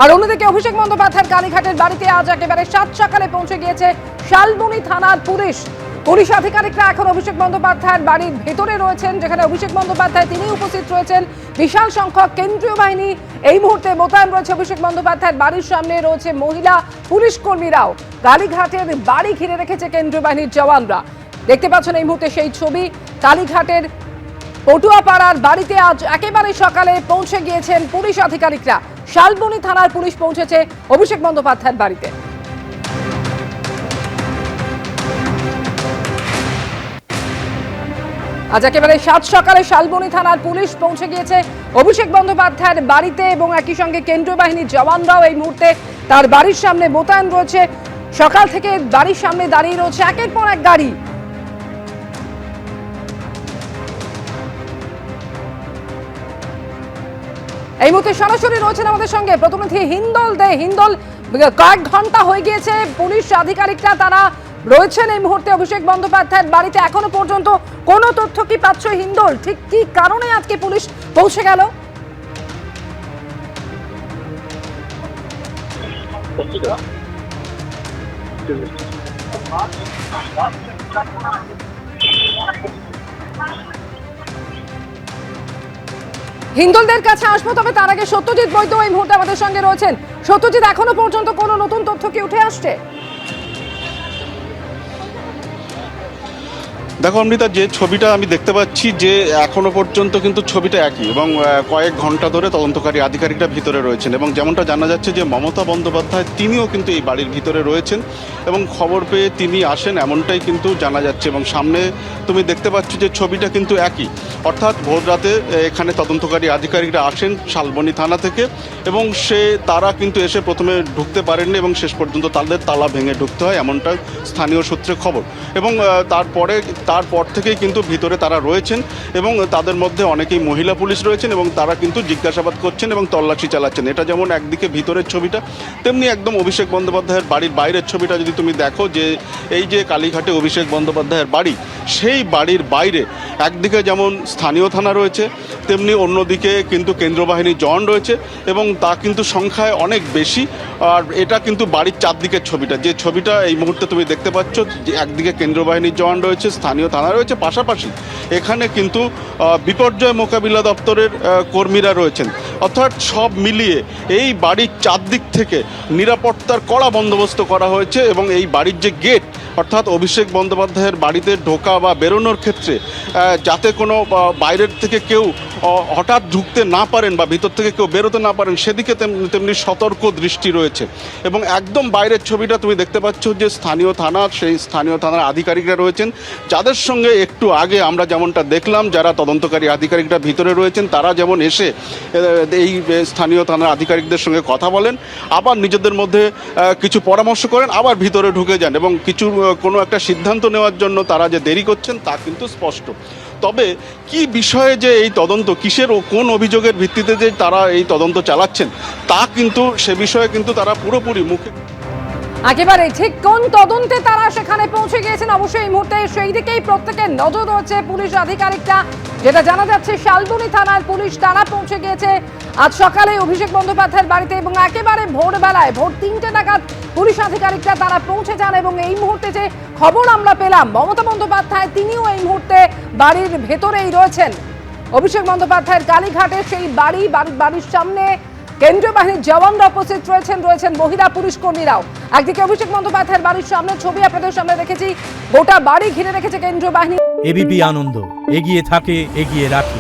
আর অন্যদিকে অভিষেক বন্দ্যোপাধ্যায়ের কালীঘাটের বাড়িতে আজ একেবারে সাত সকালে পৌঁছে গিয়েছে শালবনী থানার পুলিশ আধিকারিকরা এখন অভিষেক বন্দ্যোপাধ্যায়ের বাড়ির ভেতরে রয়েছেন, যেখানে অভিষেক বন্দ্যোপাধ্যায় তিনি উপস্থিত রয়েছেন। বিশাল সংখ্যক কেন্দ্রীয় বাহিনী এই মুহূর্তে মোতায়েন রয়েছে অভিষেক বন্দ্যোপাধ্যায়ের বাড়ির সামনে। রয়েছে মহিলা পুলিশ কর্মীরাও। কালীঘাটের বাড়ি ঘিরে রেখেছে কেন্দ্রীয় বাহিনীর জওয়ানরা। দেখতে পাচ্ছেন এই মুহূর্তে সেই ছবি। কালীঘাটের পটুয়াপাড়ার বাড়িতে আজ একেবারে সকালে পৌঁছে গিয়েছেন পুলিশ আধিকারিকরা। শালবনী থানার পুলিশ পৌঁছেছে অভিষেক বন্দ্যোপাধ্যায়ের বাড়িতে। আজ একেবারে সাত সকালে শালবনী থানার পুলিশ পৌঁছে গিয়েছে অভিষেক বন্দ্যোপাধ্যায়ের বাড়িতে এবং একই সঙ্গে কেন্দ্রীয় বাহিনীর জওয়ানরাও এই মুহূর্তে তার বাড়ির সামনে মোতায়েন রয়েছে। সকাল থেকে বাড়ির সামনে দাঁড়িয়ে রয়েছে একের পর এক গাড়ি। এই মুহূর্তে সরাসরি রয়েছেন আমাদের সঙ্গে প্রতিনিধি হিন্দল দে। হিন্দল, কয়েক ঘন্টা হয়ে গিয়েছে পুলিশ আধিকারিকরা তারা রয়েছেন এই মুহূর্তে অভিষেক বন্দ্যোপাধ্যায়ের বাড়িতে। এখনো পর্যন্ত কোনো তথ্য কি পাচ্ছ হিন্দল? ঠিক কি কারণে আজকে পুলিশ পৌঁছে গেল? হিন্দলদের কাছে আসবো, তবে তার আগে সত্যজিৎ বৈদ্য এই মুহূর্তে আমাদের সঙ্গে রয়েছেন। সত্যজিৎ, এখনো পর্যন্ত কোনো নতুন তথ্য কি উঠে আসছে? দেখো অমৃতা, যে ছবিটা আমি দেখতে পাচ্ছি যে এখনো পর্যন্ত কিন্তু ছবিটা একই এবং কয়েক ঘন্টা ধরে তদন্তকারী আধিকারিকরা ভিতরে রয়েছেন এবং যেমনটা জানা যাচ্ছে যে মমতা বন্দ্যোপাধ্যায় তিনিও কিন্তু এই বাড়ির ভিতরে রয়েছেন এবং খবর পেয়ে তিনি আসেন এমনটাই কিন্তু জানা যাচ্ছে। এবং সামনে তুমি দেখতে পাচ্ছ যে ছবিটা কিন্তু একই, অর্থাৎ ভোর রাতে এখানে তদন্তকারী আধিকারিকরা আসেন শালবনী থানা থেকে এবং তারা কিন্তু এসে প্রথমে ঢুকতে পারেননি এবং শেষ পর্যন্ত তাদের তালা ভেঙে ঢুকতে হয়, এমনটা স্থানীয় সূত্রে খবর। এবং তারপর থেকেই কিন্তু ভিতরে তারা রয়েছেন এবং তাদের মধ্যে অনেকেই মহিলা পুলিশ রয়েছেন এবং তারা কিন্তু জিজ্ঞাসাবাদ করছেন এবং তল্লাশি চালাচ্ছেন। এটা যেমন একদিকে ভিতরের ছবিটা, তেমনি একদম অভিষেক বন্দ্যোপাধ্যায়ের বাড়ির বাইরের ছবিটা যদি তুমি দেখো, যে এই যে কালীঘাটে অভিষেক বন্দ্যোপাধ্যায়ের বাড়ি, সেই বাড়ির বাইরে একদিকে যেমন স্থানীয় থানা রয়েছে, তেমনি অন্যদিকে কিন্তু কেন্দ্রীয় বাহিনীর জওয়ান রয়েছে এবং তা কিন্তু সংখ্যায় অনেক বেশি। আর এটা কিন্তু বাড়ির চারদিকের ছবিটা, যে ছবিটা এই মুহূর্তে তুমি দেখতে পাচ্ছ, যে একদিকে কেন্দ্রীয় বাহিনীর জওয়ান রয়েছে, স্থানীয় থানা রয়েছে, পাশাপাশি এখানে কিন্তু বিপর্যয় মোকাবিলা দপ্তরের কর্মীরা রয়েছেন। অর্থাৎ সব মিলিয়ে এই বাড়ির চারদিক থেকে নিরাপত্তার কড়া বন্দোবস্ত করা হয়েছে এবং এই বাড়ির যে গেট, অর্থাৎ অভিষেক বন্দ্যোপাধ্যায়ের বাড়িতে ঢোকা বা বেরোনোর ক্ষেত্রে যাতে কোনো বাইরের থেকে কেউ হঠাৎ ঢুকতে না পারেন বা ভিতর থেকে কেউ বেরোতে না পারেন, সেদিকে তেমনি সতর্ক দৃষ্টি রয়েছে। এবং একদম বাইরের ছবিটা তুমি দেখতে পাচ্ছ যে স্থানীয় থানা, সেই স্থানীয় থানার আধিকারিকরা রয়েছেন, যাদের সঙ্গে একটু আগে আমরা যেমনটা দেখলাম, যারা তদন্তকারী আধিকারিকরা ভিতরে রয়েছেন, তারা যেমন এসে এই স্থানীয় থানার আধিকারিকদের সঙ্গে কথা বলেন, আবার নিজেদের মধ্যে কিছু পরামর্শ করেন, আবার ভিতরে ঢুকে যান এবং কোনো একটা সিদ্ধান্ত নেওয়ার জন্য তারা যে দেরি করছেন তা কিন্তু স্পষ্ট। তবে কি বিষয়ে যে এই তদন্ত, কিসের ও কোন অভিযোগের ভিত্তিতে যে তারা এই তদন্ত চালাচ্ছেন, তা কিন্তু সে বিষয়ে কিন্তু তারা পুরোপুরি মুখে একেবারে ঠিক কোন তদন্তে তারা সেখানে পৌঁছে গিয়েছেন অবশ্যই এই মুহূর্তে সেই দিকেই প্রত্যেকের নজর রয়েছে পুলিশ আধিকারিকরা। যেটা জানা যাচ্ছে শালবনী থানার পুলিশ তারা পৌঁছে গিয়েছে আজ সকালে অভিষেক বন্দ্যোপাধ্যায়ের বাড়িতে এবং একেবারে ভোরবেলায় ভোর 3টে নাগাদ পুলিশ আধিকারিকরা তারা পৌঁছে যান। এবং এই মুহূর্তে যে খবর আমরা পেলাম, মমতা বন্দ্যোপাধ্যায় তিনিও এই মুহূর্তে বাড়ির ভেতরেই রয়েছেন। অভিষেক বন্দ্যোপাধ্যায়ের কালীঘাটের সেই বাড়ির সামনে কেন্দ্রীয় বাহিনীর জওয়ানরা উপস্থিত রয়েছেন মহিলা পুলিশ কর্মীরাও। একদিকে অভিষেক বন্দ্যোপাধ্যায়ের বাড়ির সামনে ছবি আপনাদের সামনে রেখেছি, গোটা বাড়ি ঘিরে রেখেছে কেন্দ্রীয় বাহিনী। এবিপি আনন্দ, এগিয়ে থাকে, এগিয়ে রাখে।